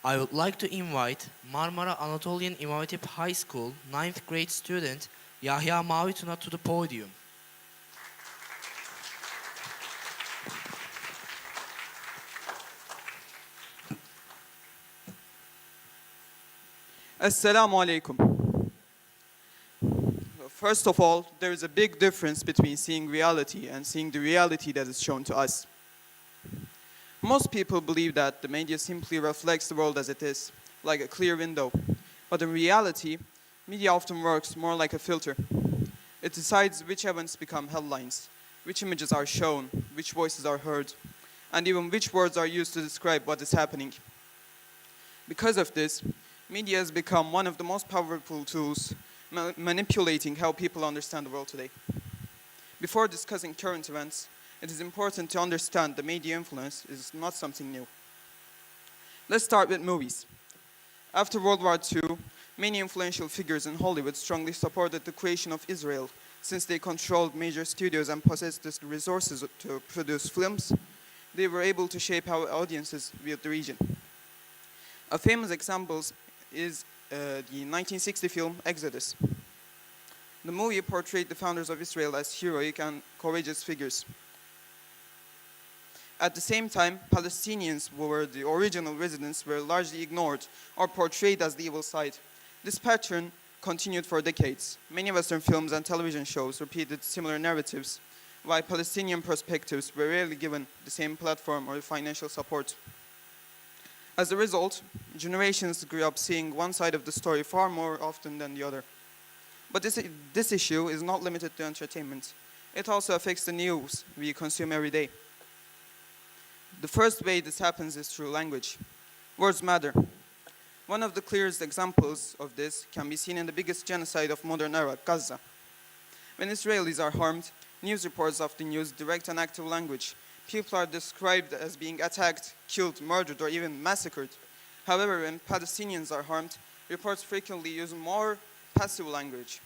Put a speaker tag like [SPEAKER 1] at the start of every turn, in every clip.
[SPEAKER 1] I would like to invite Marmara Anatolian İmam High School 9th grade student Yahya Mavituna to the podium.
[SPEAKER 2] Assalamu alaikum. First of all, there is a big difference between seeing reality and seeing the reality that is shown to us. Most people believe that the media simply reflects the world as it is, like a clear window. But in reality, media often works more like a filter. It decides which events become headlines, which images are shown, which voices are heard, and even which words are used to describe what is happening. Because of this, media has become one of the most powerful tools manipulating how people understand the world today. Before discussing current events, it is important to understand the media influence is not something new. Let's start with movies. After World War II, many influential figures in Hollywood strongly supported the creation of Israel, since they controlled major studios and possessed the resources to produce films. They were able to shape how audiences viewed the region. A famous example is the 1960 film Exodus. The movie portrayed the founders of Israel as heroic and courageous figures. At the same time, Palestinians, who were the original residents, were largely ignored or portrayed as the evil side. This pattern continued for decades. Many Western films and television shows repeated similar narratives, while Palestinian perspectives were rarely given the same platform or financial support. As a result, generations grew up seeing one side of the story far more often than the other. But this issue is not limited to entertainment. It also affects the news we consume every day. The first way this happens is through language. Words matter. One of the clearest examples of this can be seen in the biggest genocide of modern era, Gaza. When Israelis are harmed, news reports often use direct and active language. People are described as being attacked, killed, murdered, or even massacred. However, when Palestinians are harmed, reports frequently use more passive language,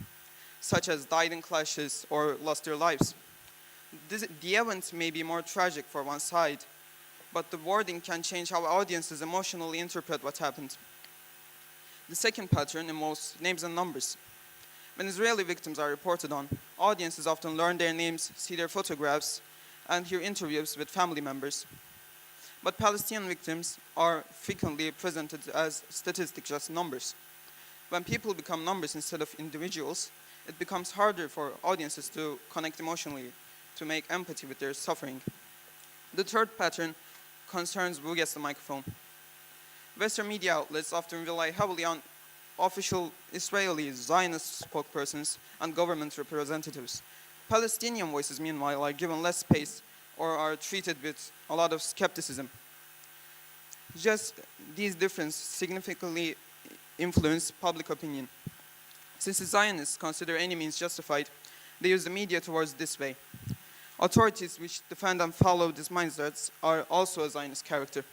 [SPEAKER 2] such as died in clashes or lost their lives. The event may be more tragic for one side, but the wording can change how audiences emotionally interpret what happened. The second pattern involves names and numbers. When Israeli victims are reported on, audiences often learn their names, see their photographs, and hear interviews with family members. But Palestinian victims are frequently presented as statistics, just numbers. When people become numbers instead of individuals, it becomes harder for audiences to connect emotionally, to make empathy with their suffering. The third pattern concerns who gets the microphone. Western media outlets often rely heavily on official Israeli Zionist spokespersons and government representatives. Palestinian voices, meanwhile, are given less space or are treated with a lot of skepticism. Just these differences significantly influence public opinion. Since the Zionists consider any means justified, they use the media towards this way. Authorities which defend and follow these mindsets are also a Zionist character.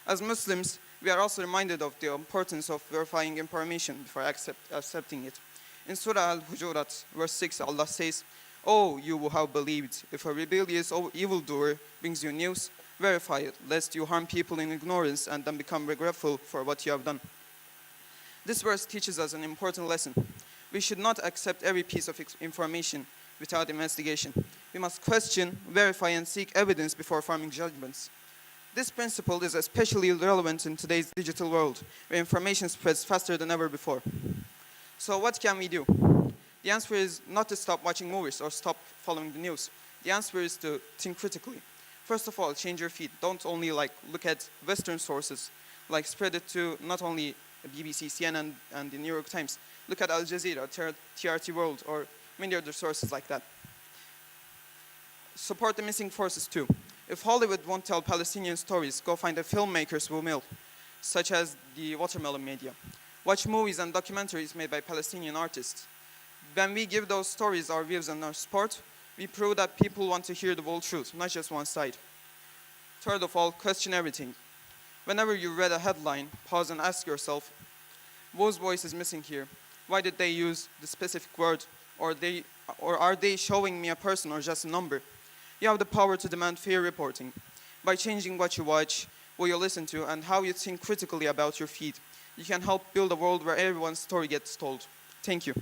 [SPEAKER 2] As Muslims, we are also reminded of the importance of verifying information before accepting it. In Surah Al-Hujurat, verse 6, Allah says, "O you who have believed, if a rebellious or evildoer brings you news, verify it, lest you harm people in ignorance and then become regretful for what you have done." This verse teaches us an important lesson. We should not accept every piece of information without investigation. We must question, verify, and seek evidence before forming judgments. This principle is especially relevant in today's digital world, where information spreads faster than ever before. So what can we do? The answer is not to stop watching movies or stop following the news. The answer is to think critically. First of all, change your feed. Don't only look at Western sources. Spread it to not only BBC, CNN, and the New York Times. Look at Al Jazeera, TRT World, or many other sources like that. Support the missing forces too. If Hollywood won't tell Palestinian stories, go find the filmmakers who will, such as the Watermelon Media. Watch movies and documentaries made by Palestinian artists. When we give those stories our views and our support, we prove that people want to hear the whole truth, not just one side. Third of all, question everything. Whenever you read a headline, pause and ask yourself, whose voice is missing here? Why did they use the specific word? Or are they showing me a person or just a number? You have the power to demand fair reporting. By changing what you watch, who you listen to, and how you think critically about your feed. You can help build a world where everyone's story gets told. Thank you.